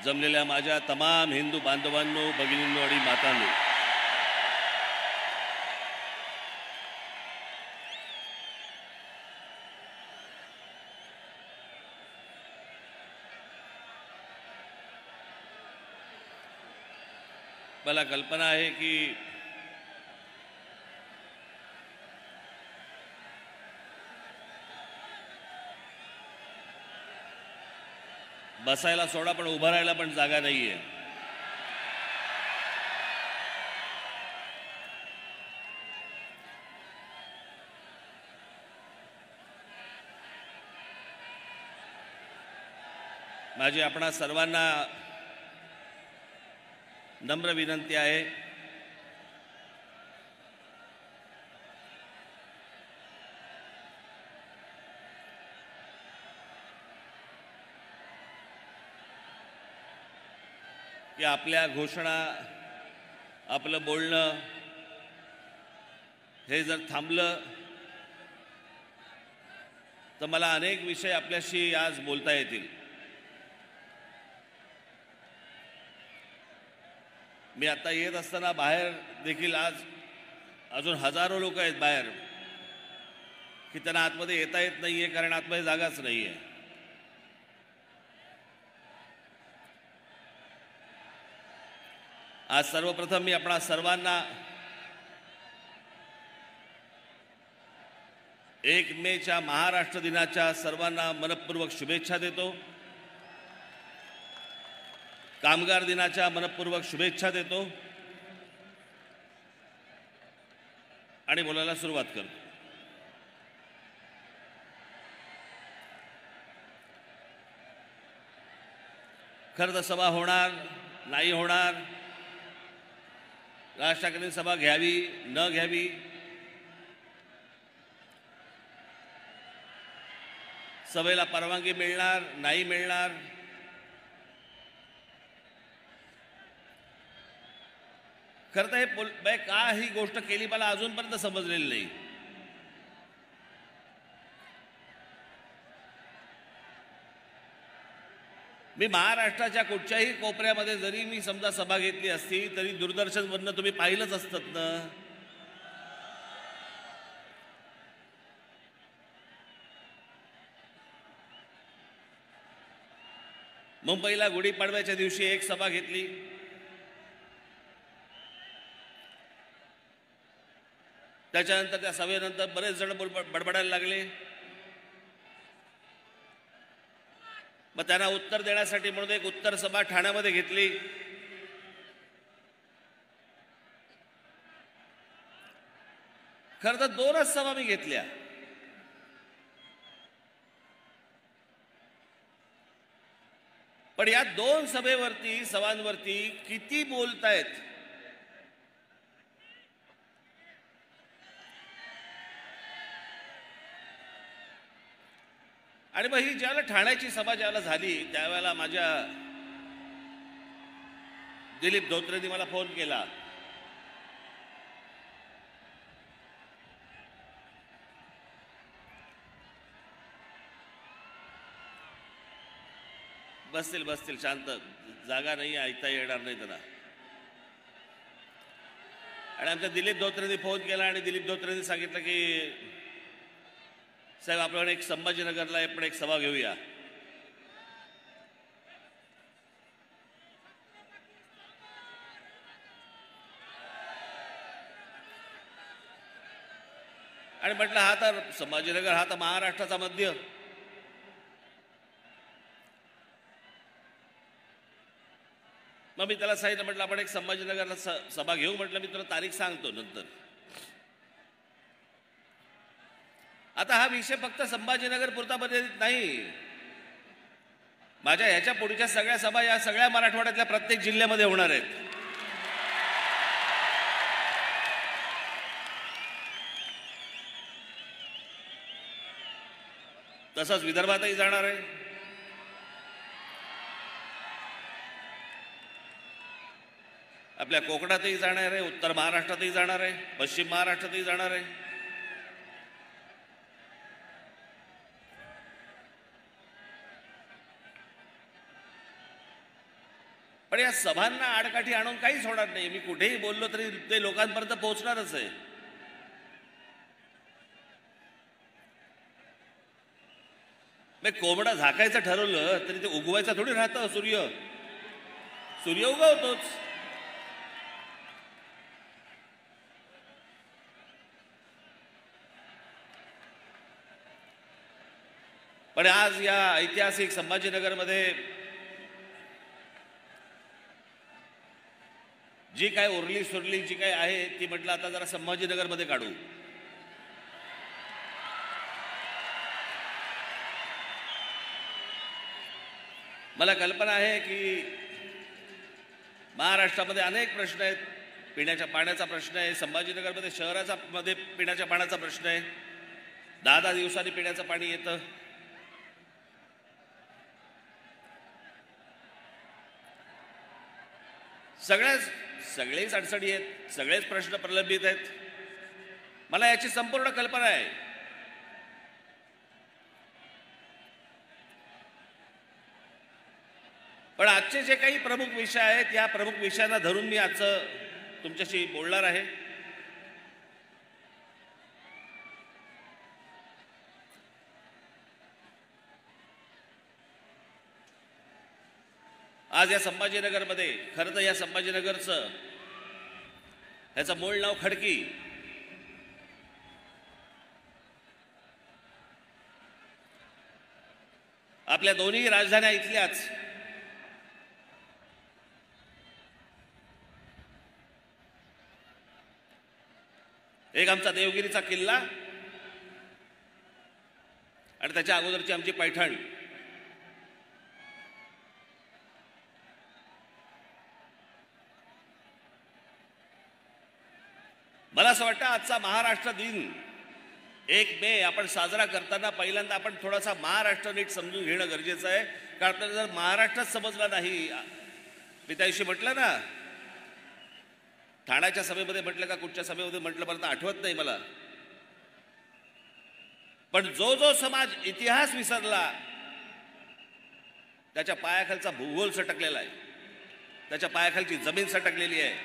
जमलेल्या माझ्या तमाम हिंदू बांधवांनो, भगिनींनो आणि मातांनो, मला कल्पना आहे की बसायला सोडा पण उभं राहायला पण जागा नाहीये. माझी आपणा सर्वांना नम्र विनंती आहे की आपल्या घोषणा, आपलं बोलणं हे जर थांबलं तर मला अनेक विषय आपल्याशी आज बोलता येतील. मी आता येत असताना बाहेर देखील आज अजून हजारो लोक आहेत बाहेर की त्यांना आतमध्ये येता येत नाहीये कारण आतमध्ये जागाच नाहीये. आज सर्वप्रथम मी आपणा सर्वांना 1 मेच्या महाराष्ट्र दिनाच्या सर्वांना मनपूर्वक शुभेच्छा देतो. कामगार दिनाच्या मनपूर्वक शुभेच्छा देतो आणि बोलायला सुरुवात करतो. खरं तर सभा होणार नाही होणार, राज ठाकरेंनी सभा घ्यावी न घ्यावी, सभेला परवानगी मिळणार नाही मिळणार, खरं तर हे का ही गोष्ट केली मला अजूनपर्यंत समजलेली नाही. मी महाराष्ट्राच्या कुठच्याही कोपऱ्यामध्ये जरी मी समजा सभा घेतली असती तरी दूरदर्शनवरनं तुम्ही पाहिलंच असतात ना. मुंबईला गुढीपाडव्याच्या दिवशी एक सभा घेतली, त्याच्यानंतर त्या सभेनंतर बरेच जण बडबडायला लागले. मग त्यांना उत्तर देण्यासाठी म्हणून एक उत्तर सभा ठाण्यामध्ये घेतली. खरं तर 2च सभा मी घेतल्या. पण या 2 सभांवरती किती बोलतायत. आणि मग ही ज्यावेळेला ठाण्याची सभा ज्यावेळेला झाली त्यावेळेला माझ्या दिलीप धोत्रेंनी मला फोन केला. बसतील शांत, जागा नाही, ऐकता येणार नाही त्यांना. आणि आमच्या दिलीप धोत्रेंनी फोन केला आणि दिलीप धोत्रेंनी सांगितलं की साहेब आपण एक संभाजीनगरला आपण एक सभा घेऊया. आणि म्हटलं हा तर संभाजीनगर हा तर महाराष्ट्राचा मध्य, मग मी त्याला सांगितलं म्हटलं आपण एक संभाजीनगरला सभा घेऊ. म्हटलं मी तुला तारीख सांगतो नंतर. आता हा विषय फक्त संभाजीनगर पुरता मर्यादित नाही. माझ्या ह्याच्या पुढच्या सगळ्या सभा या सगळ्या मराठवाड्यातल्या प्रत्येक जिल्ह्यामध्ये होणार आहेत. तसंच विदर्भातही जाणार आहे. आपल्या कोकणातही जाणार आहे, उत्तर महाराष्ट्रातही जाणार आहे, पश्चिम महाराष्ट्रातही जाणार आहे. पण या सभांना आडकाठी आणून काहीच होणार नाही. मी कुठेही बोललो तरी ते लोकांपर्यंत पोहोचणारच आहे. कोंबडा झाकायचं ठरवलं तरी ते उगवायचं थोडी राहतं. सूर्य उगवतोच. पण आज या ऐतिहासिक संभाजीनगरमध्ये जी काय उरली सुरली जी काय आहे ती म्हटलं आता जरा संभाजीनगरमध्ये काढू. मला कल्पना आहे की महाराष्ट्रामध्ये अनेक प्रश्न आहेत. पिण्याच्या पाण्याचा प्रश्न आहे. संभाजीनगरमध्ये शहराचा मध्ये पिण्याच्या पाण्याचा प्रश्न आहे. 10 दिवसांनी पिण्याचं पाणी येतं. सगळेच अडचणी आहेत. सगळेच प्रश्न प्रलंबित आहेत. मला याची संपूर्ण कल्पना आहे. पण आजचे जे काही प्रमुख विषय आहेत या प्रमुख विषयांना धरून मी आजचं तुमच्याशी बोलणार आहे. आज या संभाजीनगरमध्ये खरं तर या संभाजीनगरचं ह्याचं मूळ नाव खडकी. आपल्या दोन्ही राजधान्या इथल्याच. एक आमचा देवगिरीचा किल्ला आणि त्याच्या अगोदरची आमची पैठण. मला असं वाटतं आजचा महाराष्ट्र दिन 1 मे आपण साजरा करताना पहिल्यांदा आपण थोडासा महाराष्ट्र नीट समजून घेणं गरजेचं आहे. कारण जर महाराष्ट्रच समजला नाही, मी त्याविषयी म्हटलं ना, ठाण्याच्या सभेमध्ये म्हटलं का कुठच्या सभेमध्ये म्हटलं मला तर आठवत नाही मला. पण जो समाज इतिहास विसरला त्याच्या पायाखालचा भूगोल सटकलेला आहे. त्याच्या पायाखालची जमीन सटकलेली आहे.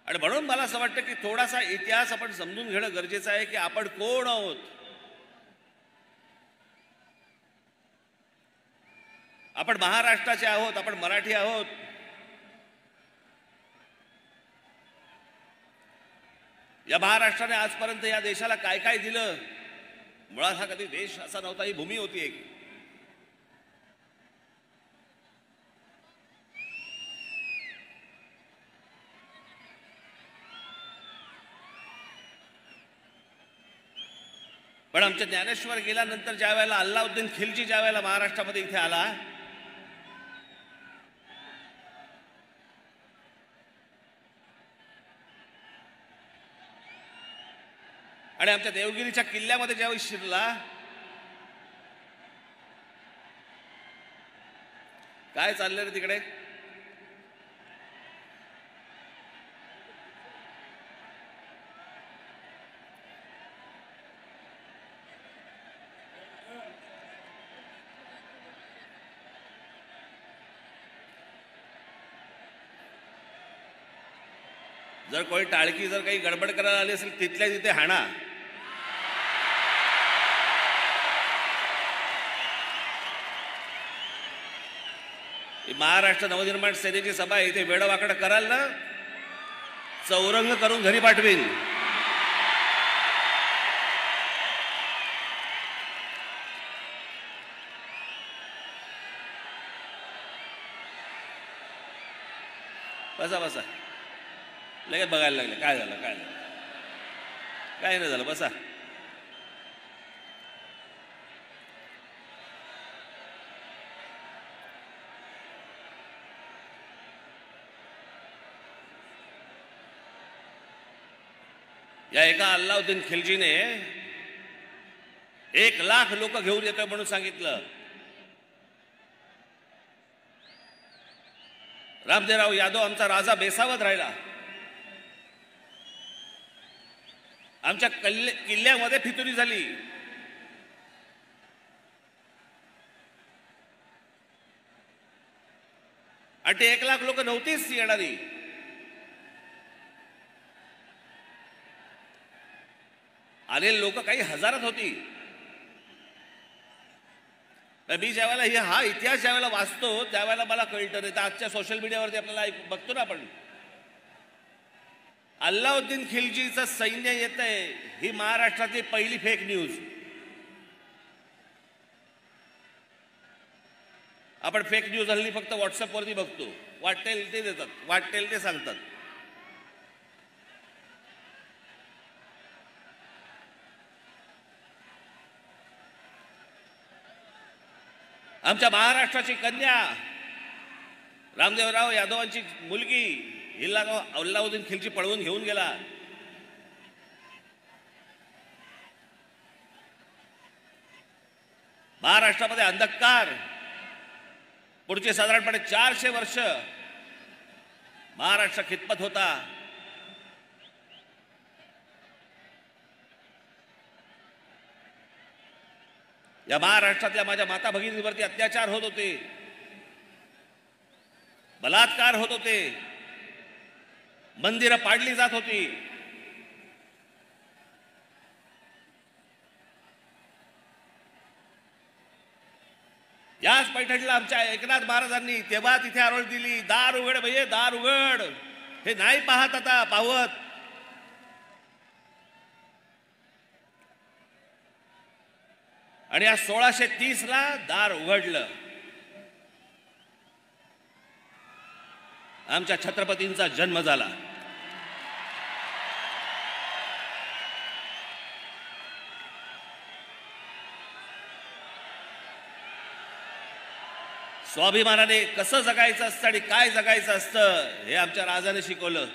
आणि म्हणून मला असं वाटतं की थोडासा इतिहास आपण समजून घेणं गरजेचं आहे की आपण कोण आहोत. आपण महाराष्ट्राचे आहोत. आपण मराठी आहोत. या महाराष्ट्राने आजपर्यंत या देशाला काय काय दिलं. मुळात हा कधी देश असा नव्हता. ही भूमी होती एक. पण आमच्या ज्ञानेश्वर गेल्यानंतर ज्या वेळेला अल्लाउद्दीन खिलजी ज्या वेळेला महाराष्ट्रामध्ये इथे आला, आणि आमच्या देवगिरीच्या किल्ल्यामध्ये ज्यावेळी शिरला, काय चाललं रे तिकडे? जर कोणी टाळकी जर काही गडबड करायला आली असेल तिथल्या तिथे हाणा. महाराष्ट्र नवनिर्माण सेनेची सभा इथे वेडवाकडं कराल ना, चौरंग करून घरी पाठवीन. बसा बसा. लगेच बघायला लागले काय झालं काय झालं. काय नाही झालं. बसा. या एका अल्लाउद्दीन खिलजीने 1 लाख लोक घेऊन येतोय म्हणून सांगितलं. रामदेवराव यादव आमचा राजा बेसावत राहिला. आमच्या किल्ल्यामध्ये फितुरी झाली. आणि ते 1 लाख लोक नव्हतीच येणारी. आलेले लोक काही हजारात होती. मी ज्यावेळेला हा इतिहास ज्यावेळेला वाचतो त्यावेळेला मला कळतं. नाही तर आजच्या सोशल मीडियावरती आपल्याला बघतो ना आपण, अल्लाउद्दीन खिलजीचं सैन्य येत आहे, ही महाराष्ट्रातली पहिली फेक न्यूज. आपण फेक न्यूज हल्ली फक्त व्हॉट्सअपवरती बघतो. वाटेल ते देतात, वाटेल ते सांगतात. आमच्या महाराष्ट्राची कन्या रामदेवराव यादवांची मुलगी हिला अल्लाउद्दीन खिलजी पळवून घेऊन गेला. महाराष्ट्रामध्ये अंधकार पुढचे साधारणपणे 400 वर्ष महाराष्ट्र खितपत होता. या महाराष्ट्रातल्या माझ्या माता भगिनींवरती अत्याचार होत होते, बलात्कार होत होते, मंदिरं पाडली जात होती. याच पैठणीला आमच्या एकनाथ महाराजांनी तेव्हा तिथे आरोळ दिली, दार उघड भैये दार उघड. हे नाही पाहत आता पावत. आणि या 1630ला दार उघडलं. आमच्या छत्रपतींचा जन्म झाला. स्वाभिमानाने कसं जगायचं असतं आणि काय जगायचं असतं हे आमच्या राजाने शिकवलं.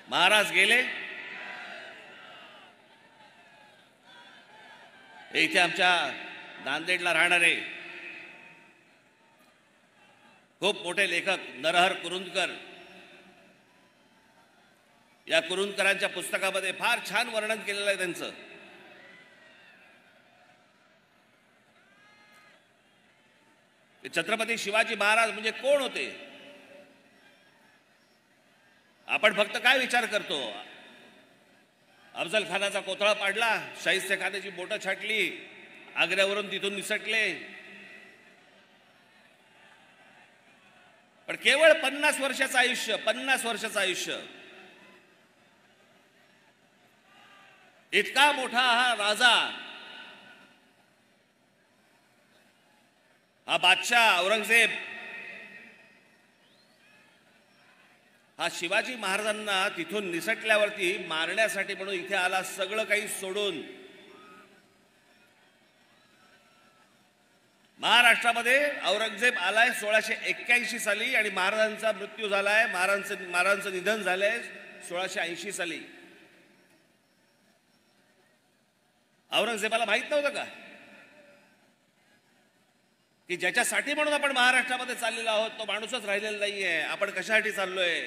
महाराज गेले. इथे आमच्या नांदेडला राहणारे खूप मोठे लेखक नरहर कुरुंदकर, या कुरुंदकरांच्या पुस्तकामध्ये फार छान वर्णन केलेलं आहे त्यांचं. छत्रपती शिवाजी महाराज म्हणजे कोण होते? आपण फक्त काय विचार करतो, अफजल खानाचा कोथळा पाडला, शाहिस्ते खानाची बोटं छाटली, आग्र्यावरून तिथून निसटले. पण केवळ 50 वर्षाचं आयुष्य, 50 वर्षाचं आयुष्य. इतका मोठा हा राजा, हा बादशाह औरंगजेब, हा शिवाजी महाराजांना तिथून निसटल्यावरती मारण्यासाठी म्हणून इथे आला, सगळं काही सोडून. महाराष्ट्रामध्ये औरंगजेब आलाय 1681 साली आणि महाराजांचा मृत्यू झालाय, महाराजांचं निधन झालंय 1680 साली. औरंगजेबाला माहित नव्हतं का की ज्याच्यासाठी म्हणून आपण महाराष्ट्रामध्ये चाललेलो आहोत तो माणूसच राहिलेला नाहीये, आपण कशासाठी चाललोय?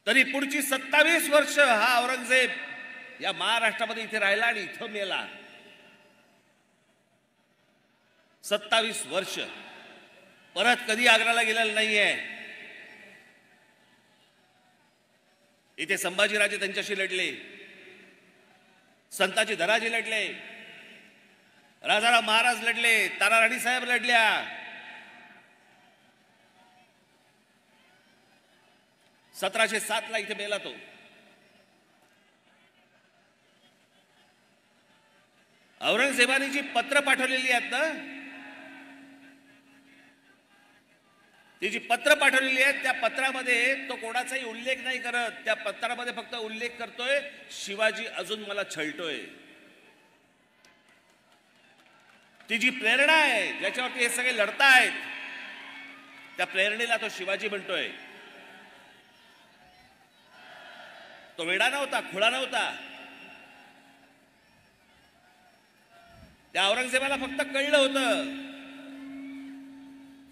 तरी पुढची 27 वर्ष हा औरंगजेब या महाराष्ट्रामध्ये इथे राहिला आणि इथं मेला. 27 वर्ष परत कधी आग्र्याला गेलेला नाहीये. इथे संभाजीराजे त्यांच्याशी लढले, संताजी धनाजी लढले, राजाराम महाराज लढले, ताराराणी साहेब लढल्या. (1707 ला इथे मेला तो. औरंगजेबाने जी पत्र पाठवलेली आहेत ना, ती जी पत्र पाठवलेली आहेत त्या पत्रामध्ये तो कोणाचाही उल्लेख नाही करत. त्या पत्रामध्ये फक्त उल्लेख करतोय शिवाजी अजून मला छळतोय. ती जी प्रेरणा आहे ज्याच्यावरती हे सगळे लढतायत त्या प्रेरणेला तो शिवाजी म्हणतोय. तो वेडा नव्हता, खुळा नव्हता. त्या औरंगजेबाला फक्त कळलं होतं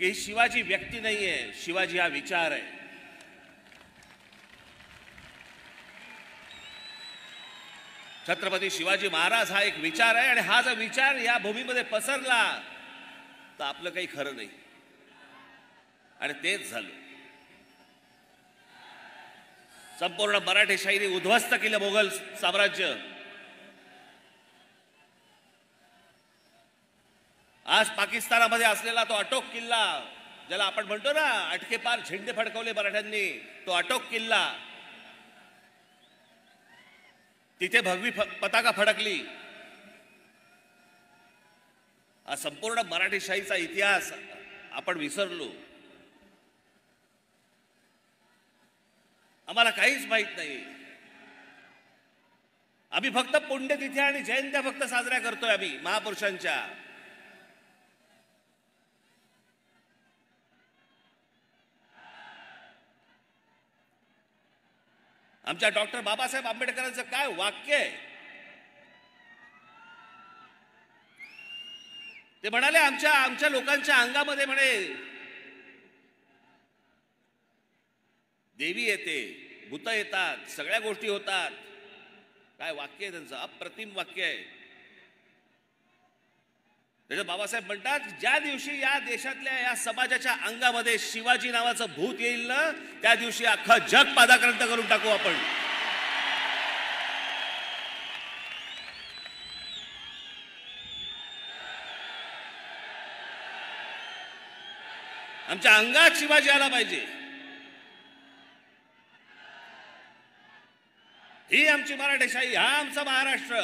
की शिवाजी व्यक्ती नाहीये, शिवाजी हा विचार आहे. छत्रपती शिवाजी महाराज हा एक विचार आहे आणि हा जर विचार या भूमीमध्ये पसरला तर आपलं काही खरं नाही. आणि तेच झालं. संपूर्ण मराठेशाहीने उद्ध्वस्त केलं मोगल साम्राज्य. आज पाकिस्तानामध्ये असलेला तो अटोक किल्ला, ज्याला आपण म्हणतो ना अटके पार झेंडे फडकवले मराठ्यांनी, तो अटोक किल्ला, तिथे भगवी पताका फडकली. हा संपूर्ण मराठेशाहीचा इतिहास आपण विसरलो. आम्हाला काहीच माहित नाही. आम्ही फक्त पुण्यतिथी आणि जयंत्या फक्त साजऱ्या करतोय आम्ही महापुरुषांच्या. आमच्या डॉक्टर बाबासाहेब आंबेडकरांचं काय वाक्य आहे. ते म्हणाले आमच्या लोकांच्या अंगामध्ये म्हणे देवी येते, भूत येतात, सगळ्या गोष्टी होतात. काय वाक्य आहे त्यांचं, अप्रतिम वाक्य आहे. त्याच्यात बाबासाहेब म्हणतात, ज्या दिवशी या देशातल्या या समाजाच्या अंगामध्ये शिवाजी नावाचं भूत येईल ना, त्या दिवशी अख्खं जग पादाक्रांत करून टाकू आपण. आमच्या अंगात शिवाजी आला पाहिजे. ही आमची मराठेशाही, हा आमचा महाराष्ट्र.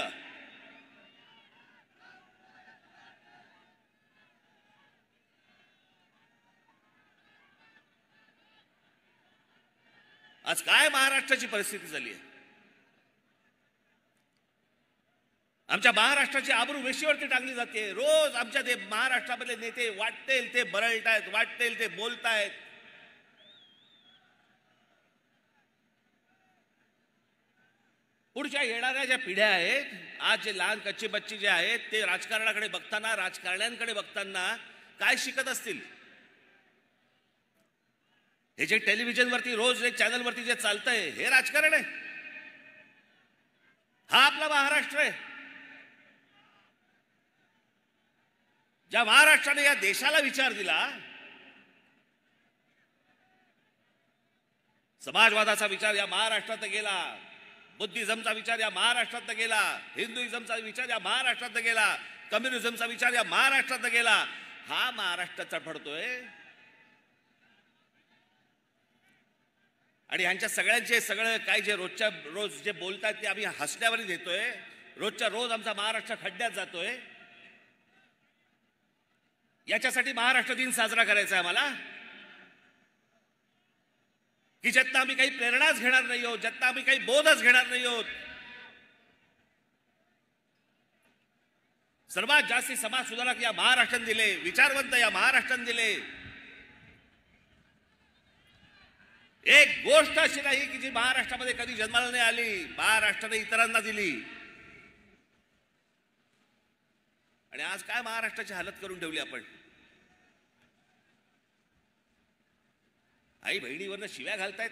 आज काय महाराष्ट्राची परिस्थिती झाली आहे. आमच्या महाराष्ट्राची आबरू वेशीवरती टाकली जाते. रोज आमच्या ते महाराष्ट्रामधले नेते वाटतील ते बरळतायत, वाटतील ते बोलतायत. पुढच्या येणाऱ्या ज्या पिढ्या आहेत, आज जे लहान कच्ची बच्ची जे आहेत, ते राजकारणाकडे बघताना, राजकारण्यांकडे बघताना काय शिकत असतील. हे जे टेलिव्हिजनवरती रोज एक चॅनलवरती जे चालतंय, हे राजकारण आहे. हा आपला महाराष्ट्र आहे. ज्या महाराष्ट्राने या देशाला विचार दिला, समाजवादाचा विचार या महाराष्ट्रात गेला, बुद्धिझमचा विचार या महाराष्ट्रात गेला, हिंदुइझमचा विचार या महाराष्ट्रात गेला, कम्युनिझमचा विचार या महाराष्ट्रात गेला. हा महाराष्ट्र चढपडतोय. आणि ह्यांच्या सगळ्यांचे सगळं काय जे रोजच्या रोज जे बोलतात ते आम्ही हसण्यावरच देतोय. रोजच्या रोज आमचा महाराष्ट्र खड्ड्यात जातोय. याच्यासाठी महाराष्ट्र दिन साजरा करायचा आहे आम्हाला, की ज्यातनं आम्ही काही प्रेरणाच घेणार नाही आहोत, ज्यातनं आम्ही काही बोधच घेणार नाही आहोत. सर्वात जास्ती समाज सुधारक या महाराष्ट्राने दिले, विचारवंत या महाराष्ट्राने दिले. एक गोष्ट अशी नाही की जी महाराष्ट्रामध्ये कधी जन्माला नाही आली, महाराष्ट्राने इतरांना दिली. आणि आज काय महाराष्ट्राची हालत करून ठेवली आपण. आई बहिणीवरनं शिव्या घालतायत.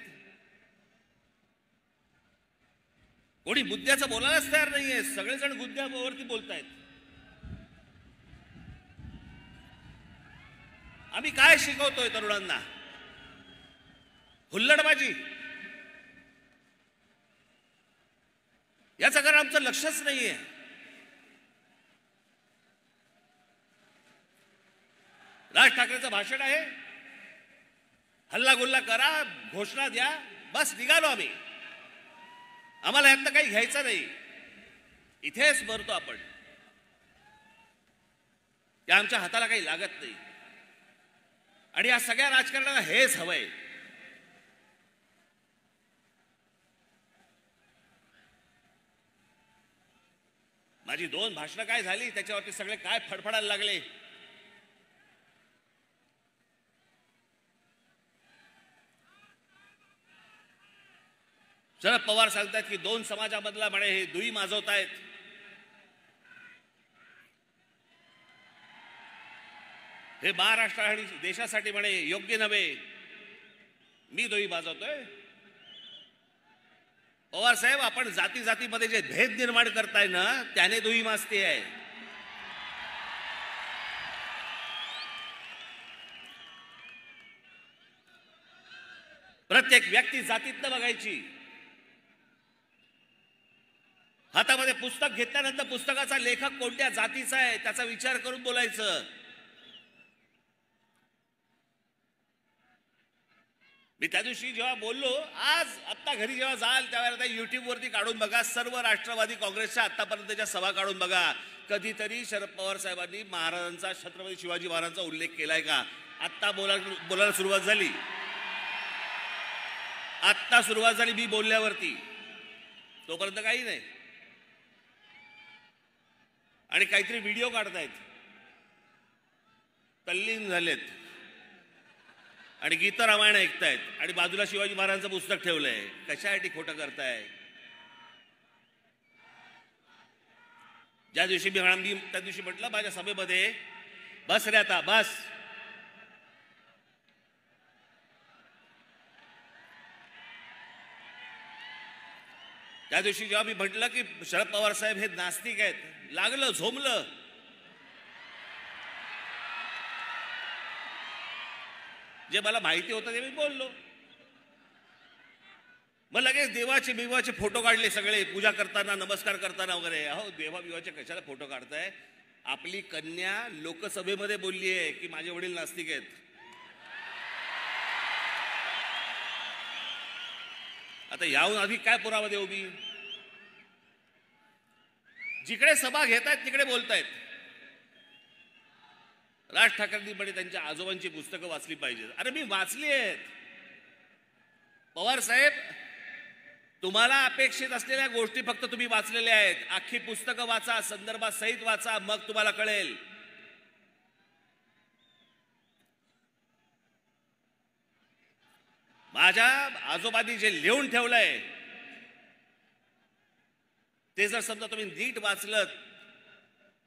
कोणी मुद्द्याचं बोलायलाच तयार नाहीये. सगळेजण मुद्द्यावरती बोलतायत. आम्ही काय शिकवतोय तरुणांना? हुल्लडबाजी. याचं कारण आमचं लक्षच नाहीये. राज ठाकरेंचं भाषण आहे, हल्ला गुल्ला करा, घोषणा द्या, बस निघालो आम्ही. आम्हाला यातनं काही घ्यायचं नाही. इथेच मरतो आपण. त्या आमच्या हाताला काही लागत नाही. आणि या सगळ्या राजकारणाला हेच हवंय. माझी 2 भाषणं काय झाली, त्याच्यावरती सगळे काय फडफडायला लागले. शरद पवार सांगतात की दोन समाजामधला म्हणे हे दुई माजवतायत. हे महाराष्ट्र आणि देशासाठी म्हणे योग्य नव्हे. मी दुई माजवतोय. पवार साहेब, आपण जाती जातीमध्ये जे भेद निर्माण करताय ना, त्याने दुई माजती आहे. प्रत्येक व्यक्ती जातीतनं बघायची. हातामध्ये पुस्तक घेतल्यानंतर पुस्तकाचा लेखक कोणत्या जातीचा आहे त्याचा विचार करून बोलायचं. मी त्या दिवशी जेव्हा बोललो, आज आत्ता घरी जेव्हा जाल त्यावेळेला युट्यूबवरती काढून बघा, सर्व राष्ट्रवादी काँग्रेसच्या आतापर्यंतच्या सभा काढून बघा. कधीतरी शरद पवार साहेबांनी महाराजांचा, छत्रपती शिवाजी महाराजांचा उल्लेख केलाय का? आत्ता बोलायला सुरुवात झाली. आत्ता सुरुवात झाली मी बोलल्यावरती. तोपर्यंत काही नाही. आणि काहीतरी व्हिडिओ काढतायत, तल्लीन झालेत आणि गीत रामायण ऐकतायत आणि बाजूला शिवाजी महाराजांचं पुस्तक ठेवलंय. कशासाठी खोटं करताय? ज्या दिवशी मी त्या दिवशी म्हटलं माझ्या सभेमध्ये, बस रे आता बस. त्या दिवशी जेव्हा मी म्हटलं की शरद पवार साहेब हे नास्तिक आहेत, लागलं झोमलं. जे मला माहिती होतं ते मी बोललो. मग लगेच देवाचे फोटो काढले सगळे, पूजा करताना, नमस्कार करताना वगैरे. अहो, देवाबिवाचे कशाला फोटो काढताय? आपली कन्या लोकसभेमध्ये बोलली आहे की माझे वडील नास्तिक आहेत. आता याहून अधिक काय पुरावा देऊ मी? जिकडे सभा घेतायत तिकडे बोलतायत. राज ठाकरेंनी म्हणे त्यांच्या आजोबांची पुस्तकं वाचली पाहिजेत. अरे मी वाचली आहेत. पवार साहेब, तुम्हाला अपेक्षित असलेल्या गोष्टी फक्त तुम्ही वाचलेल्या आहेत. अख्खी पुस्तकं वाचा, संदर्भात सहित वाचा, मग तुम्हाला कळेल. माझ्या आजोबांनी जे लिहून ठेवलंय ते जर समजा तुम्ही नीट वाचलं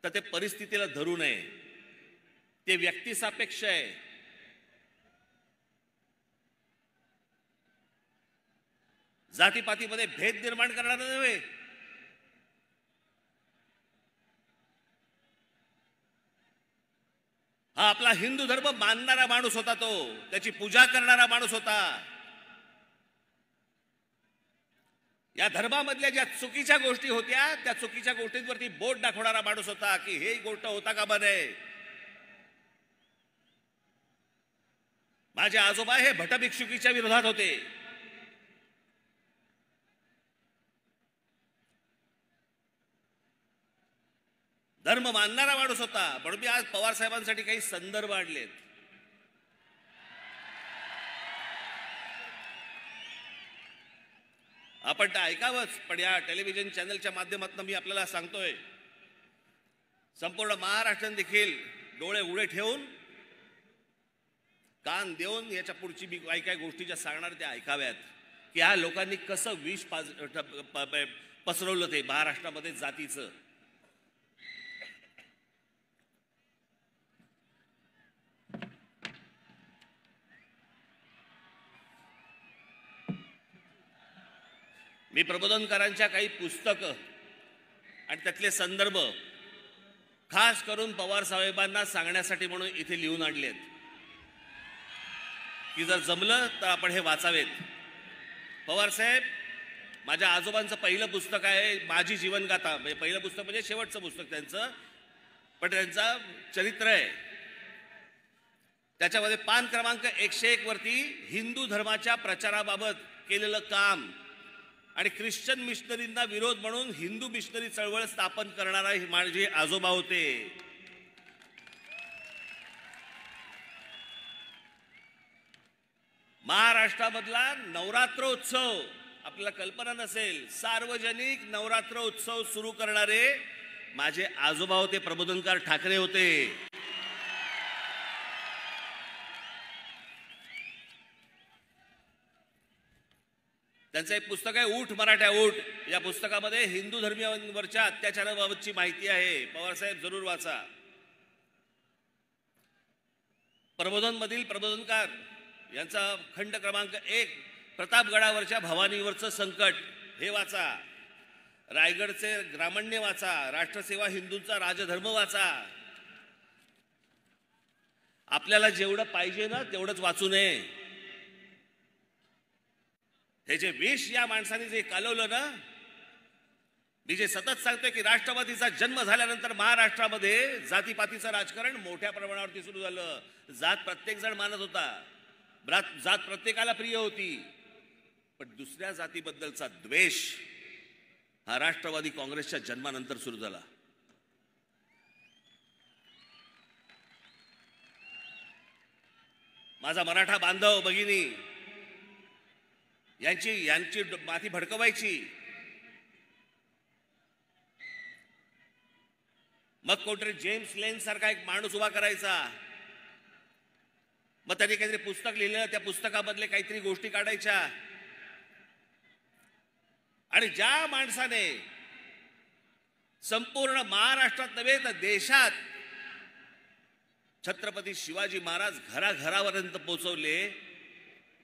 तर ते परिस्थितीला धरू नये. ते व्यक्तिसापेक्ष आहे. जातीपातीमध्ये भेद निर्माण करणारा नव्हे. हा आपला हिंदू धर्म मानणारा माणूस होता. तो त्याची पूजा करणारा माणूस होता. या धर्मामधल्या ज्या चुकीच्या गोष्टी होत्या त्या चुकीच्या गोष्टींवरती बोट दाखवणारा माणूस होता की हे गोष्ट होता कामा नये. माझे आजोबा हे भटभिक्षुकीच्या विरोधात होते. धर्म मानणारा माणूस होता. म्हणून मी आज पवार साहेबांसाठी काही संदर्भ आणलेत. आपण ते ऐकावंच, पण या टेलिव्हिजन चॅनलच्या माध्यमातून मी आपल्याला सांगतोय, संपूर्ण महाराष्ट्राने देखील डोळे उघडे ठेवून, कान देऊन याच्या पुढची मी काही गोष्टी ज्या सांगणार त्या ऐकाव्यात की ह्या लोकांनी कसं विष पसरवलं ते महाराष्ट्रामध्ये जातीचं. मी प्रबोधनकारांच्या काही पुस्तकं आणि त्यातले संदर्भ खास करून पवार साहेबांना सांगण्यासाठी म्हणून इथे लिहून आणलेत की जर जमलं तर आपण हे वाचावेत. पवार साहेब, माझ्या आजोबांचं पहिलं पुस्तक आहे माझी जीवनगाथा. म्हणजे पहिलं पुस्तक म्हणजे शेवटचं पुस्तक त्यांचं, पण त्यांचं चरित्र आहे. त्याच्यामध्ये पान क्रमांक 101 वरती हिंदू धर्माच्या प्रचाराबाबत केलेलं काम आणि ख्रिश्चन मिशनरींना विरोध म्हणून हिंदू मिशनरी चळवळ स्थापन करणारा माझे आजोबा होते. महाराष्ट्रामधला नवरात्रोत्सव आपल्याला कल्पना नसेल, सार्वजनिक नवरात्रोत्सव सुरू करणारे माझे आजोबा होते, प्रबोधनकार ठाकरे होते. त्यांचं एक पुस्तक आहे ऊठ मराठा ऊठ. या पुस्तकामध्ये हिंदू धर्मीयांवरच्या अत्याचाराबाबतची माहिती आहे. पवारसाहेब जरूर वाचा. प्रबोधनमधील प्रबोधनकार यांचा खंड क्रमांक 1 प्रतापगडावरच्या भवानीवरचं संकट हे वाचा. रायगडचे ग्रामण्य वाचा. राष्ट्रसेवा हिंदूंचा राजधर्म वाचा. आपल्याला जेवढं पाहिजे ना तेवढंच वाचू नये. हे जे विष या माणसाने जे कालवलं ना, मी जे सतत सांगतोय की राष्ट्रवादीचा जन्म झाल्यानंतर महाराष्ट्रामध्ये जातीपातीचं राजकारण मोठ्या प्रमाणावरती सुरू झालं. जात प्रत्येक जण मानत होता, जात प्रत्येकाला प्रिय होती, पण दुसऱ्या जातीबद्दलचा द्वेष हा राष्ट्रवादी काँग्रेसच्या जन्मानंतर सुरू झाला. माझा मराठा बांधव भगिनी यांची माती भडकवायची. मग कोणतरी जेम्स लेन सारखा एक माणूस उभा करायचा. मग त्यांनी काहीतरी पुस्तक लिहिलं, त्या पुस्तकामधले काहीतरी गोष्टी काढायच्या. आणि ज्या माणसाने संपूर्ण महाराष्ट्रात नव्हे तर देशात छत्रपती शिवाजी महाराज घराघरापर्यंत पोहोचवले,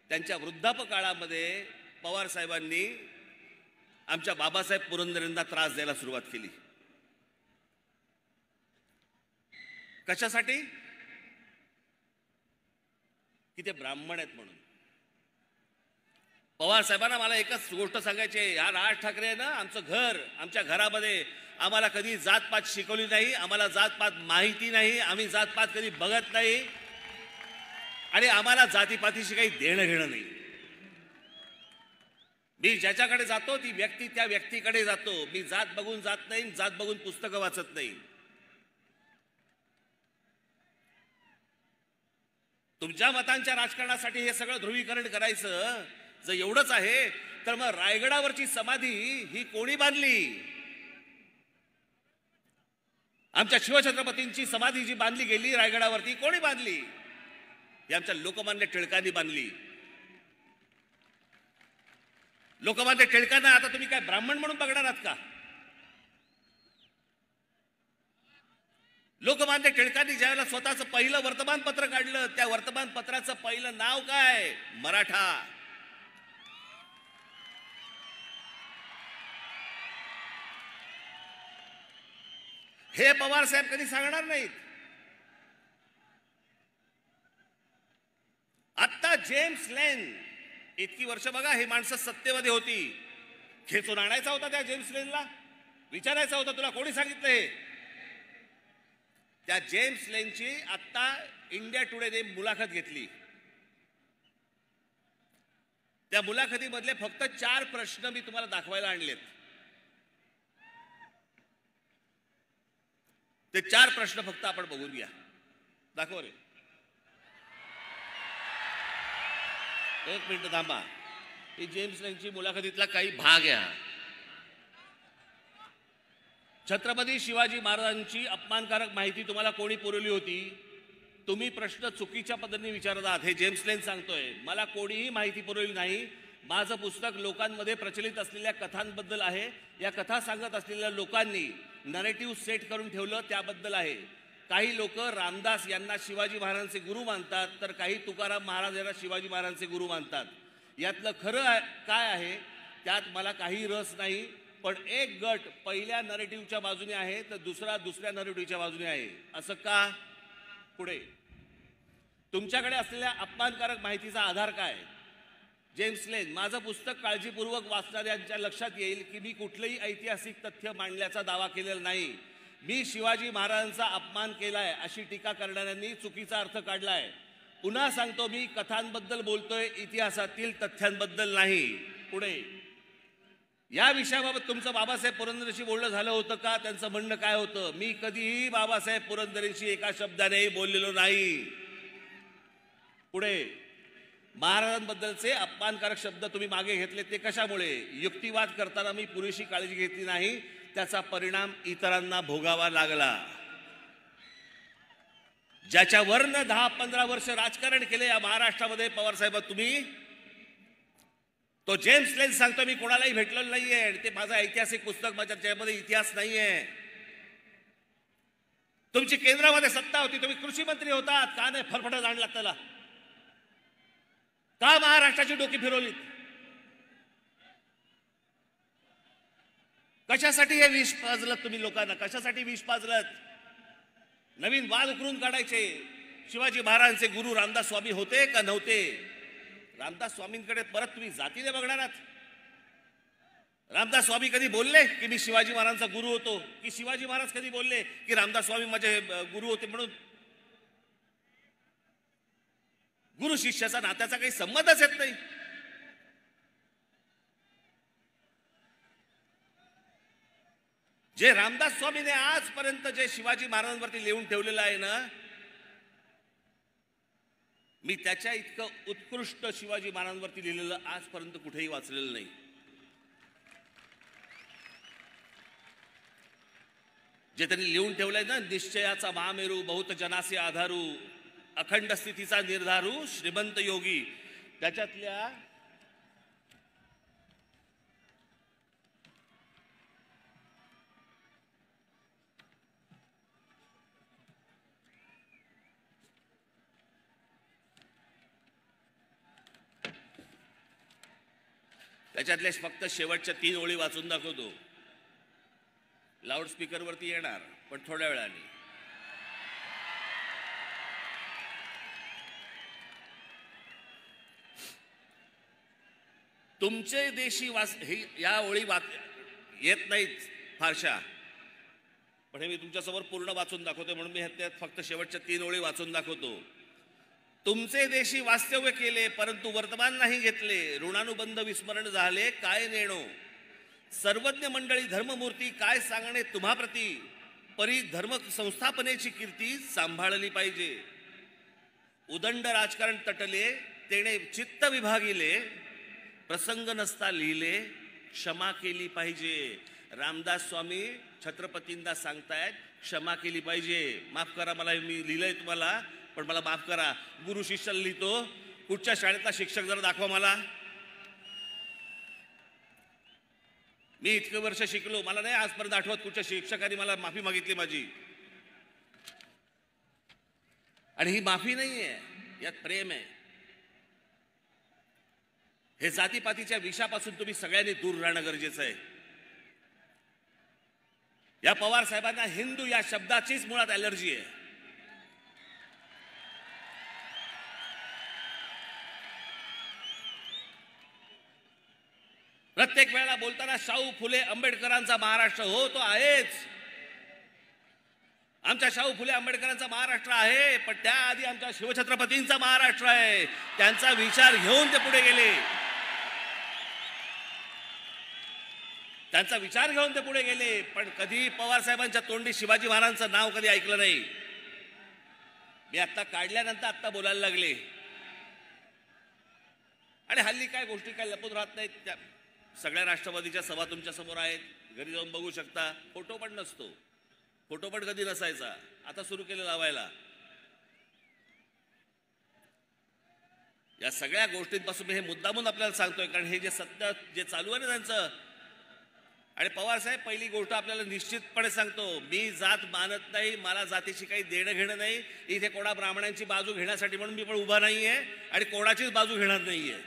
त्यांच्या वृद्धापकाळामध्ये पवार साहेबांनी आमच्या बाबासाहेब पुरंदरेंना त्रास द्यायला सुरुवात केली. कशासाठी? की ते ब्राह्मण आहेत म्हणून. पवार साहेबांना मला एकच गोष्ट सांगायची आहे, हा राज ठाकरे आहे ना, आमचं घर, आमच्या घरामध्ये आम्हाला कधी जातपात शिकवली नाही, आम्हाला जातपात माहिती नाही, आम्ही जातपात कधी बघत नाही आणि आम्हाला जातीपातीशी काही देणं घेणं नाही. मी ज्याच्याकडे जातो ती व्यक्ती त्या व्यक्तीकडे जातो. मी जात बघून जात नाही, जात बघून पुस्तकं वाचत नाही. तुमच्या मतांच्या राजकारणासाठी हे सगळं ध्रुवीकरण करायचं जर एवढंच आहे तर मग रायगडावरची समाधी ही कोणी बांधली? आमच्या शिवछत्रपतींची समाधी जी बांधली गेली रायगडावरती कोणी बांधली? ही आमच्या लोकमान्य टिळकांनी बांधली. लोकमान्य टिळकांना आता तुम्ही काय ब्राह्मण म्हणून बघणार आहात का? लोकमान्य टिळकांनी ज्यावेळेला स्वतःचं पहिलं वर्तमानपत्र काढलं, त्या वर्तमानपत्राचं पहिलं नाव काय? मराठा. हे पवार साहेब कधी सांगणार नाहीत. आता जेम्स लेन इतकी वर्ष बघा ही माणसं सत्तेमध्ये होती, खेचून आणायचा होता त्या जेम्स लेनला, विचारायचा होता तुला कोणी सांगितलं हे? त्या जेम्स लेनची आता इंडिया टुडेने मुलाखत घेतली. त्या मुलाखतीमधले फक्त 4 प्रश्न मी तुम्हाला दाखवायला आणलेत. ते 4 प्रश्न फक्त आपण बघून घ्या. दाखव रे. 1 मिनिट थांबा. ही जेम्स लेनची मुलाखतीतला काही भाग आहे. छत्रपती शिवाजी महाराजांची अपमानकारक माहिती तुम्हाला कोणी पुरवली होती? तुम्ही प्रश्न चुकीच्या पद्धतीने विचारत आहात. हे जेम्स लेन सांगतोय, मला कोणीही माहिती पुरवली नाही. माझं पुस्तक लोकांमध्ये प्रचलित असलेल्या कथांबद्दल आहे. या कथा सांगत असलेल्या लोकांनी नरेटिव्ह सेट करून ठेवलं त्याबद्दल आहे. काही लोक रामदास यांना शिवाजी महाराजांचे गुरु मानतात, तर काही तुकाराम महाराज यांना शिवाजी महाराजांचे गुरु मानतात. यातलं खरं काय आहे त्यात मला काही रस नाही. पण एक गट पहिल्या नरेटिव्हच्या बाजूने आहे तर दुसरा दुसऱ्या नरेटिव्हच्या बाजूने आहे. असं का? पुढे तुमच्याकडे असलेल्या अपमानकारक माहितीचा आधार काय? जेम्स लेन, माझं पुस्तक काळजीपूर्वक वाचणाऱ्यांच्या लक्षात येईल की मी कुठलंही ऐतिहासिक तथ्य मांडल्याचा दावा केलेला नाही. मी शिवाजी महाराजांचा अपमान केलाय अशी टीका करणाऱ्यांनी चुकीचा अर्थ काढलाय. पुन्हा सांगतो, मी कथांबद्दल बोलतोय, इतिहासातील तथ्यांबद्दल नाही. पुढे या विषयाबाबत तुमचं बाबासाहेब पुरंदरेंशी बोलणं झालं होतं का? त्यांचं म्हणणं काय होतं? मी कधीही बाबासाहेब पुरंदरेंशी एका शब्दानेही बोललेलो नाही. पुढे महाराजांबद्दलचे अपमानकारक शब्द तुम्ही मागे घेतले ते कशामुळे? युक्तिवाद करताना मी पुरेशी काळजी घेतली नाही, त्याचा परिणाम इतरांना भोगावा लागला. ज्याच्यावरनं 10-15 वर्ष राजकारण केले या महाराष्ट्रामध्ये पवारसाहेब तुम्ही, तो जेम्स लेन सांगतो मी कोणालाही भेटलेलो नाहीये आणि ते माझं ऐतिहासिक पुस्तक, माझ्या ज्यामध्ये इतिहास नाहीये. तुमची केंद्रामध्ये सत्ता होती, तुम्ही कृषी मंत्री होतात, का नाही फरफटत आणला त्याला? का महाराष्ट्राची डोकी फिरवलीत? कशासाठी हे विष पाजलत तुम्ही लोकांना? कशासाठी विष पाजलत? नवीन वाद उकरून काढायचे. शिवाजी महाराजांचे गुरु रामदास स्वामी होते का नव्हते? रामदास स्वामींकडे परत तुम्ही जातीने बघणार आहात? रामदास स्वामी कधी बोलले की मी शिवाजी महाराजांचा गुरु होतो? की शिवाजी महाराज कधी बोलले की रामदास स्वामी माझे गुरु होते म्हणून? गुरु शिष्याचा नात्याचा काही संबंधच येत नाही. जे रामदास स्वामीने आजपर्यंत जे शिवाजी महाराजांवरती लिहून ठेवलेलं आहे ना, मी त्याच्या इतकं उत्कृष्ट शिवाजी महाराजांवरती लिहिलेलं आजपर्यंत कुठेही वाचलेलं नाही. जे त्यांनी लिहून ठेवलंय ना, निश्चयाचा महामेरू, बहुत जनासे आधारू, अखंड स्थितीचा निर्धारू, श्रीमंत योगी, त्याच्यातल्या फक्त शेवटच्या 3 ओळी वाचून दाखवतो. लाऊडस्पीकर वरती येणार पण थोड्या वेळाने. तुमचे देशी या ओळी येत नाहीत फारशा, पण हे मी तुमच्यासमोर पूर्ण वाचून दाखवतो म्हणून मी त्यात फक्त शेवटच्या 3 ओळी वाचून दाखवतो. तुमचे देशी वास्तव्य केले परंतु वर्तमान नाही घेतले, ऋणानुबंध विस्मरण झाले काय नेणो, सर्वज्ञ मंडळी धर्ममूर्ती काय सांगणे तुम्हाप्रती, परी धर्म संस्थापनेची कीर्ती सांभाळली पाहिजे. उदंड राजकारण तटले तेणे चित्त विभागिले, प्रसंग नसता लिहिले क्षमा केली पाहिजे. रामदास स्वामी छत्रपतींना सांगतायत क्षमा केली पाहिजे. माफ करा, मला मी लिहिलंय तुम्हाला पण मला माफ करा. गुरु शिष्याला लिहितो, कुठच्या शाळेतला शिक्षक जरा दाखवा मला. मी इतकं वर्ष शिकलो, मला नाही आजपर्यंत आठवत कुठच्या शिक्षकांनी मला माफी मागितली माझी. आणि ही माफी नाहीये, यात प्रेम आहे. हे जातीपातीच्या विषापासून तुम्ही सगळ्यांनी दूर राहणं गरजेचं आहे. या पवार साहेबांना हिंदू या शब्दाचीच मुळात ॲलर्जी आहे. प्रत्येक वेळेला बोलताना शाहू फुले आंबेडकरांचा महाराष्ट्र, हो तो आहेच. आमच्या शाहू फुले आंबेडकरांचा महाराष्ट्र आहे, पण त्याआधी आमच्या शिवछत्रपतींचा महाराष्ट्र आहे. त्यांचा विचार घेऊन ते पुढे गेले. पण कधी पवार साहेबांच्या तोंडी शिवाजी महाराजांचं नाव कधी ऐकलं नाही. मी आता काढल्यानंतर आता बोलायला लागले. आणि हल्ली काय गोष्टी काय लपून राहत नाहीत. त्या सगळ्या राष्ट्रवादीच्या सभा तुमच्या समोर आहेत, घरी जाऊन बघू शकता. फोटो पण नसतो, फोटो पण कधी नसायचा, आता सुरू केलं लावायला. या सगळ्या गोष्टींपासून मी हे मुद्दामून आपल्याला सांगतोय, कारण हे जे सत्य जे चालू आहे ना त्यांचं. आणि पवार साहेब, पहिली गोष्ट आपल्याला निश्चितपणे सांगतो, मी जात मानत नाही, मला जातीशी काही देणं घेणं नाही. इथे कोणा ब्राह्मणांची बाजू घेण्यासाठी म्हणून मी पण उभा नाहीये आणि कोणाचीच बाजू घेणार नाहीये.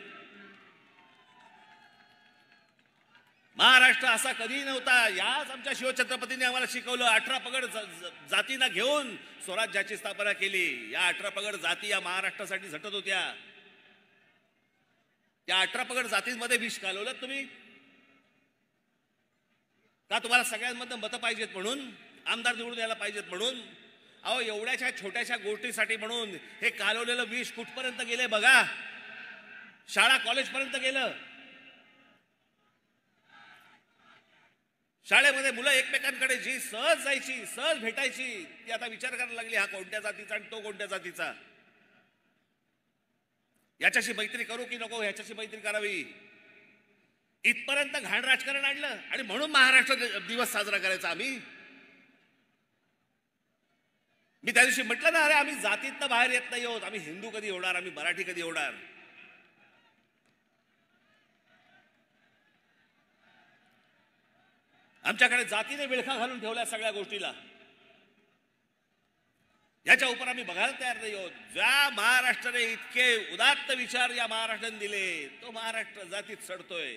महाराष्ट्र असा कधी नव्हता. याच आमच्या शिवछत्रपतींनी आम्हाला शिकवलं. 18 पगड जातींना घेऊन स्वराज्याची स्थापना केली. या 18 पगड जाती या महाराष्ट्रासाठी झटत होत्या. त्या 18 पगड जातींमध्ये विष घालवलं तुम्ही का? तुम्हाला सगळ्यांमधनं मतं पाहिजेत म्हणून, आमदार निवडून यायला पाहिजेत म्हणून? अहो, एवढ्याशा छोट्याशा गोष्टीसाठी म्हणून हे कालवलेलं विष कुठपर्यंत गेले बघा. शाळा कॉलेजपर्यंत गेलं. शाळेमध्ये मुलं एकमेकांकडे जी सहज जायची, सहज भेटायची, ती आता विचार करायला लागली, हा कोणत्या जातीचा आणि तो कोणत्या जातीचा, याच्याशी मैत्री करू की नको, ह्याच्याशी मैत्री करावी, इथपर्यंत घाण राजकारण आणलं. आणि म्हणून महाराष्ट्र दिवस साजरा करायचा आम्ही. मी त्या दिवशी म्हटलं ना, अरे आम्ही जातीतनं बाहेर येत नाही आहोत. आम्ही हिंदू कधी होणार, आम्ही मराठी कधी होणार. आमच्याकडे जातीने विळखा घालून ठेवल्या सगळ्या गोष्टीला. याच्या उपर आम्ही बघायला तयार नाही आहोत. ज्या महाराष्ट्राने इतके उदात्त विचार या महाराष्ट्राने दिले तो महाराष्ट्र जातीत सडतोय.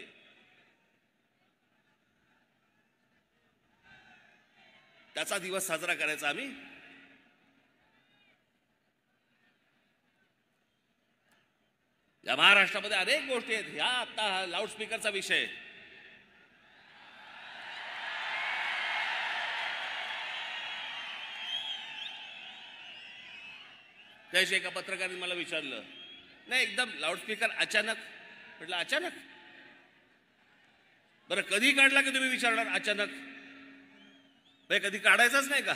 त्याचा दिवस साजरा करायचा आम्ही. या महाराष्ट्रामध्ये अनेक गोष्टी आहेत. ह्या आता लाऊडस्पीकरचा विषय, त्याशी एका पत्रकाराने मला विचारलं, नाही एकदम लाऊडस्पीकर अचानक. म्हटलं अचानक? बरं कधी काढला की तुम्ही विचारणार अचानक? कधी काढायचाच नाही का?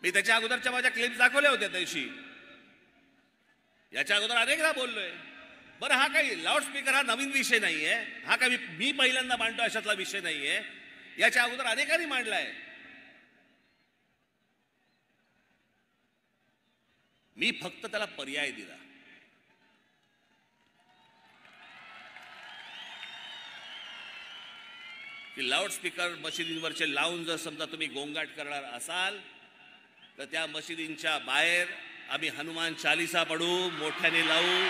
मी त्याच्या अगोदरच्या माझ्या क्लिप्स दाखवल्या होत्या त्याशी. याच्या अगोदर अनेकदा बोललोय. बरं हा काही लाऊडस्पीकर हा नवीन विषय नाहीये. हा काही मी पहिल्यांदा मांडतो अशातला विषय नाहीये. याच्या अगोदर अनेकांनी मांडलाय. मी फक्त त्याला पर्याय दिला. की लाऊडस्पीकर मशिदींवरचे लावून जर समजा तुम्ही गोंगाट करणार असाल तर त्या मशिदींच्या बाहेर आम्ही हनुमान चालीसा पढू, मोठ्याने लावू.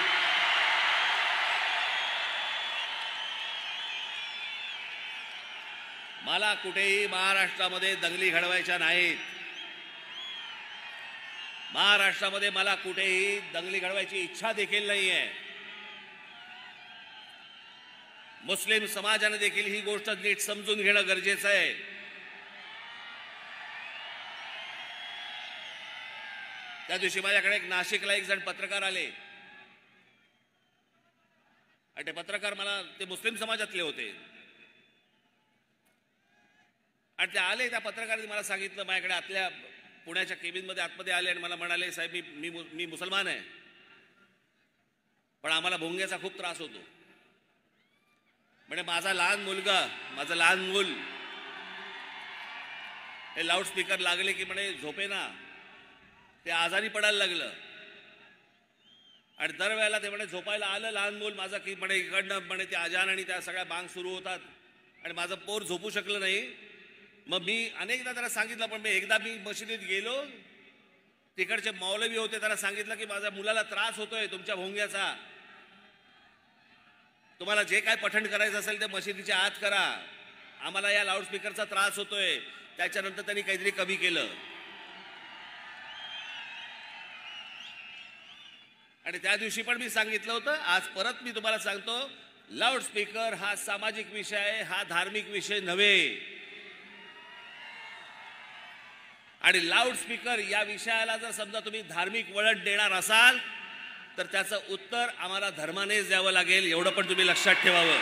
मला कुठेही महाराष्ट्रामध्ये दंगली घडवायच्या नाहीत. महाराष्ट्रामध्ये मला कुठेही दंगली घडवायची इच्छा देखील नाहीये. मुस्लिम समाजाने देखील ही गोष्ट नीट समजून घेणं गरजेचं आहे. त्या दिवशी माझ्याकडे नाशिकला एक जण पत्रकार आले आणि ते पत्रकार मला ते मुस्लिम समाजातले होते आणि ते आले. त्या पत्रकारांनी मला सांगितलं, माझ्याकडे आतल्या पुण्याच्या केबिनमध्ये आतमध्ये आले आणि मला म्हणाले, साहेब मी मुसलमान आहे पण आम्हाला भोंग्याचा खूप त्रास होतो. म्हणजे माझं लहान मूल हे लाऊडस्पीकर लागले की म्हणे झोपेना ते आजारी पडायला लागलं आणि दरवेळेला ते म्हणे झोपायला आलं लहान मूल माझं की म्हणे इकडनं म्हणे ते अजान आणि त्या सगळ्या बांग सुरू होतात आणि माझं पोर झोपू शकलं नाही. मग मी अनेकदा त्याला सांगितलं, पण एकदा मी मशिदीत गेलो, तिकडचे मौलवी होते, त्याला सांगितलं की माझ्या मुलाला त्रास होतोय तुमच्या भोंग्याचा, तुम्हाला जे काय पठण करायचं असेल ते मशिदीच्या आत करा, आम्हाला या लाऊडस्पीकरचा त्रास होतोय. त्याच्यानंतर त्यांनी काहीतरी कमी केलं आणि त्या दिवशी पण मी सांगितलं होतं, आज परत मी तुम्हाला सांगतो, लाऊडस्पीकर हा सामाजिक विषय आहे, हा धार्मिक विषय नव्हे. आणि लाऊडस्पीकर या विषयाला जर समजा तुम्ही धार्मिक वळण देणार असाल तर त्याचं उत्तर आम्हाला धर्मानेच द्यावं लागेल, एवढं पण तुम्ही लक्षात ठेवावं.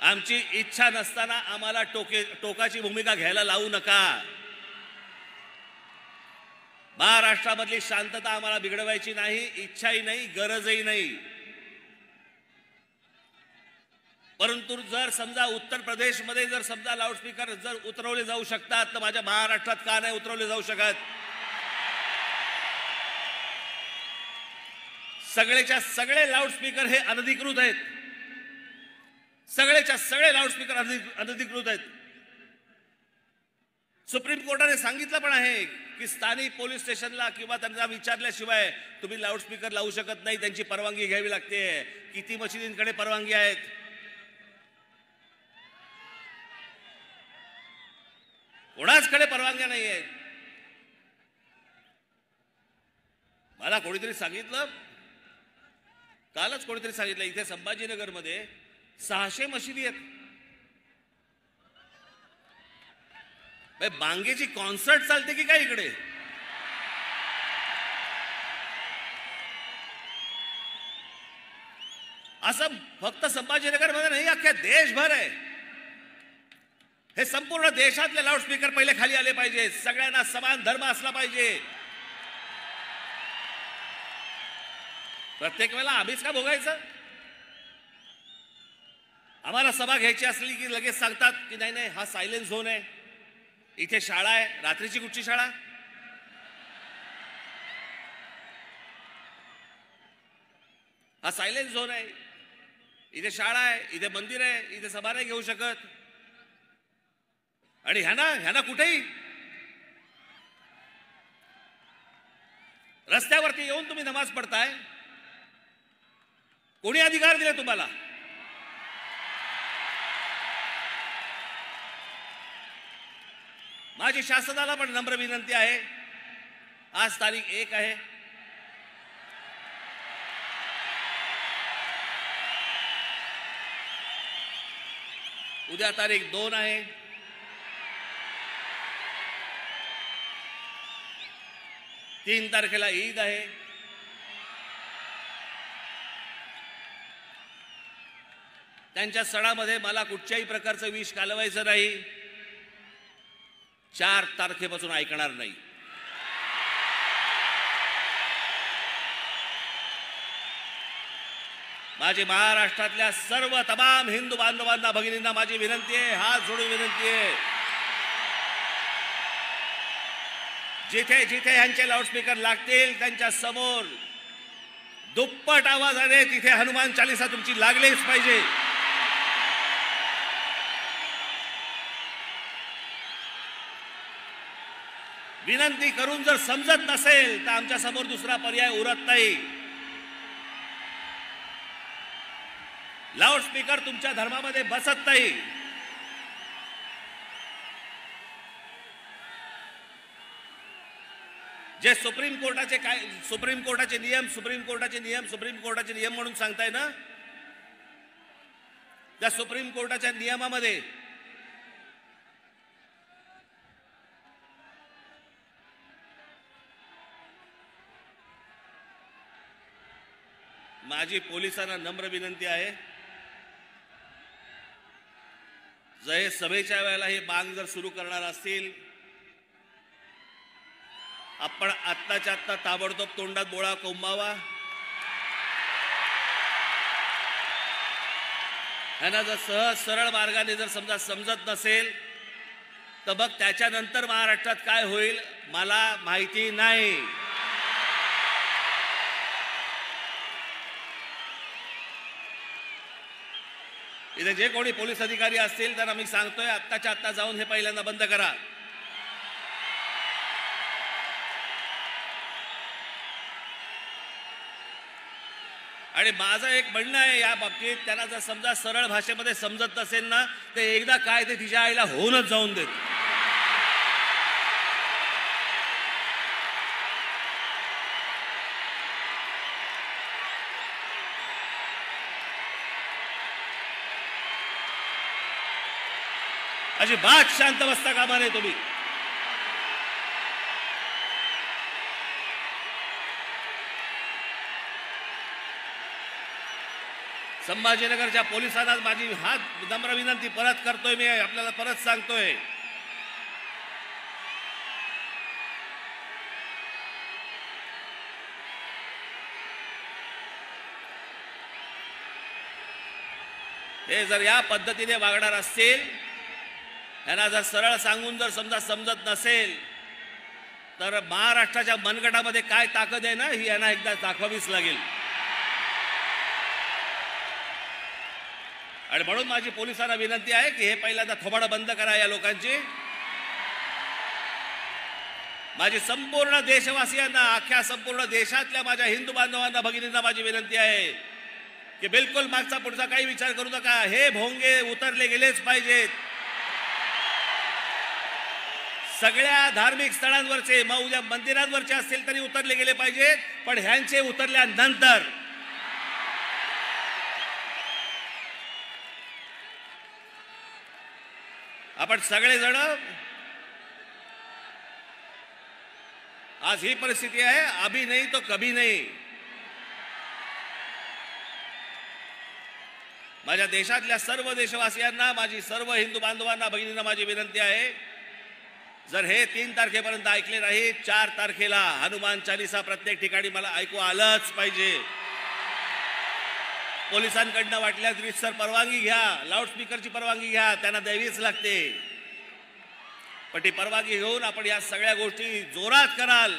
आमची इच्छा नसताना आम्हाला टोकाची भूमिका घ्यायला लावू नका. महाराष्ट्रामधली शांतता आम्हाला बिघडवायची नाही, इच्छाही नाही, गरजही नाही. परंतु जर समजा उत्तर प्रदेशमध्ये जर समजा लाऊडस्पीकर जर उतरवले जाऊ शकतात तर माझ्या महाराष्ट्रात का नाही उतरवले जाऊ शकत? सगळेच्या सगळे लाऊडस्पीकर हे अनधिकृत आहेत. सगळेच्या सगळे लाऊडस्पीकर अनधिकृत आहेत. सुप्रीम कोर्टाने सांगितलं पण आहे की स्थानिक पोलीस स्टेशनला किंवा त्यांना विचारल्याशिवाय तुम्ही लाऊडस्पीकर लावू शकत नाही, त्यांची परवानगी घ्यावी लागते. किती मशिदींकडे परवानगी आहेत? कोणाचकडे परवानग्या नाही आहेत. मला कोणीतरी सांगितलं, कालच कोणीतरी सांगितलं, इथे संभाजीनगरमध्ये 600 मशिदी आहेत. बांगेची कॉन्सर्ट चालते की काय इकडे? असं फक्त संभाजीनगरमध्ये नाही, अख्ख्या देशभर आहे. हे संपूर्ण देशातले लाऊडस्पीकर पहिले खाली आले पाहिजे. सगळ्यांना समान धर्म असला पाहिजे. प्रत्येक वेळेला आम्हीच का भोगायचं? आम्हाला सभा घ्यायची असली की लगेच सांगतात की नाही नाही हा सायलेन्स झोन आहे, इथे शाळा आहे. रात्रीची कुठची शाळा? हा सायलेंट झोन आहे. इथे शाळा आहे, इथे मंदिर आहे, इथे सभा नाही घेऊ शकत. आणि ह्याना कुठेही रस्त्यावरती येऊन तुम्ही नमाज पडताय. कोणी अधिकार दिले तुम्हाला? माझी शासनाला पण नम्र विनंती आहे. आज तारीख 1 आहे. उद्या तारीख 2 आहे. तीन तारखेला ईद आहे. त्यांच्या सणामध्ये मला कुठच्याही प्रकारचं विष कालवायचं नाही. 4 तारखेपासून ऐकणार नाही. माझी महाराष्ट्रातल्या सर्व तमाम हिंदू बांधवांना, भगिनींना माझी विनंती आहे, हात जोडून विनंती आहे, जिथे जिथे यांचे लाऊडस्पीकर लागतील त्यांच्या समोर दुप्पट आवाजाने तिथे हनुमान चालीसा तुमची लागलीच पाहिजे. विनंती करून जर समजत नसेल तर आमच्या समोर दुसरा पर्याय उरत नाही. लाऊडस्पीकर तुमच्या धर्मामध्ये बसत नाही. जे सुप्रीम कोर्टाचे नियम म्हणून सांगताय ना, त्या सुप्रीम कोर्टाच्या नियमामध्ये माझी पोलिसांना नम्र विनंती आहे, जर हे सभेच्या वेळेला हे बांग जर सुरू करणार असतील, आपण आत्ताच्या आत्ता ताबडतोब तोंडात बोळा कोंबावा. ह्यांना जर सहज सरळ मार्गाने जर समजा समजत नसेल तर मग त्याच्यानंतर महाराष्ट्रात काय होईल मला माहिती नाही. इथे जे कोणी पोलीस अधिकारी असतील त्यांना मी सांगतोय, आत्ताच्या आत्ता जाऊन हे पहिल्यांदा बंद करा. आणि माझं एक म्हणणं आहे या बाबतीत, त्यांना जर समजा सरळ भाषेमध्ये समजत नसेल ना तर एकदा काय ते तिच्या आईला होऊनच जाऊन देत. अजिबात शांत बसता कामा नये तुम्ही. संभाजीनगरच्या पोलिसांना माझी हात नम्र विनंती परत करतोय, मी आपल्याला परत सांगतोय, हे जर या पद्धतीने वागणार असतील, यांना जर सरळ सांगून जर समजा समजत नसेल तर महाराष्ट्राच्या मनगटामध्ये काय ताकद आहे ना ही यांना एकदा दाखवावीच लागेल. आणि म्हणून माझी पोलिसांना विनंती आहे की हे पहिल्यांदा थोबाडं बंद करा या लोकांची. माझी संपूर्ण देशवासियांना, अख्ख्या संपूर्ण देशातल्या माझ्या हिंदू बांधवांना, भगिनींना माझी विनंती आहे की बिलकुल मागचा पुढचा काही विचार करू नका. हे भोंगे उतरले गेलेच पाहिजेत. सगळ्या धार्मिक स्थळांवरचे, मग उद्या मंदिरांवरचे असतील तरी उतरले गेले पाहिजेत, पण ह्यांचे उतरल्यानंतर आपण सगळेजण, आज ही परिस्थिती आहे, अभी नहीं तो कभी नहीं. माझ्या देशातल्या सर्व देशवासियांना, माझी सर्व हिंदू बांधवांना, भगिनींना माझी विनंती आहे, जर हे 3 तारखेपर्यंत ऐकले नाही, 4 तारखेला हनुमान चालीसा प्रत्येक ठिकाणी मला ऐकू आलंच पाहिजे. पोलिसांकडनं वाटल्यास रीतसर परवानगी घ्या, लाऊडस्पीकरची परवानगी घ्या, त्यांना द्यावीच लागते. पण ती परवानगी घेऊन आपण या सगळ्या गोष्टी जोरात कराल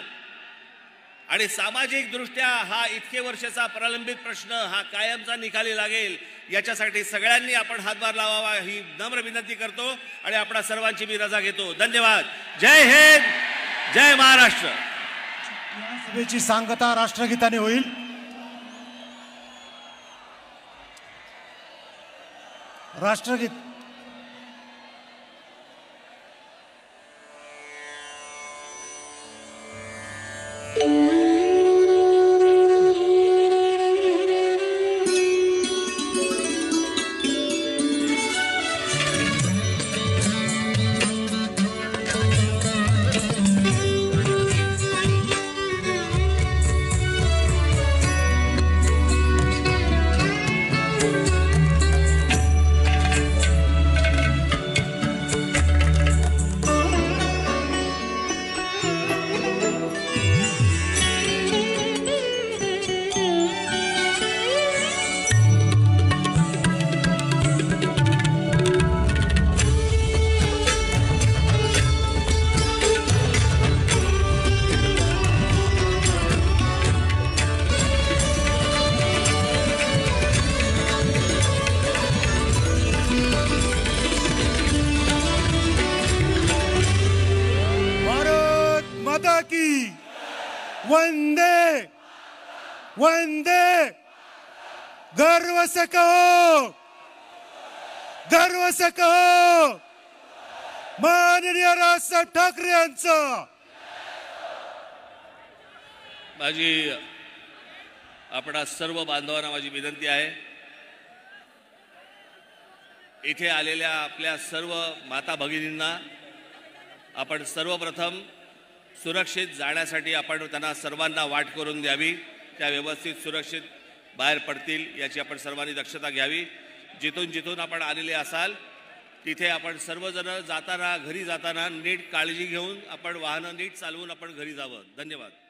आणि सामाजिक दृष्ट्या हा इतके वर्षाचा प्रलंबित प्रश्न हा कायमचा निकाली लागेल याच्यासाठी सगळ्यांनी आपण हातभार लावावा ही नम्र विनंती करतो आणि आपणा सर्वांची मी रजा घेतो. धन्यवाद. जय हिंद, जय महाराष्ट्र. सभेची सांगता राष्ट्रगीताने होईल. राष्ट्रगीत वंदे वंदे. गर्व से कहो, गर्व से कहो माननीय राजसाहेब ठाकरे यांचं. माझी आपणा सर्व बांधवांना माझी विनंती आहे, इथे आलेल्या आपल्या सर्व माता भगिनींना आपण सर्वप्रथम सुरक्षित जाण्यासाठी आपण त्यांना सर्वांना वाट करून द्यावी. त्या व्यवस्थित सुरक्षित बाहेर पडतील याची आपण सर्वांनी दक्षता घ्यावी. जिथून जिथून आपण आलेले असाल तिथे आपण सर्वजण जाताना घरी जाताना नीट काळजी घेऊन आपण वाहनं नीट चालवून आपण घरी जावं. धन्यवाद.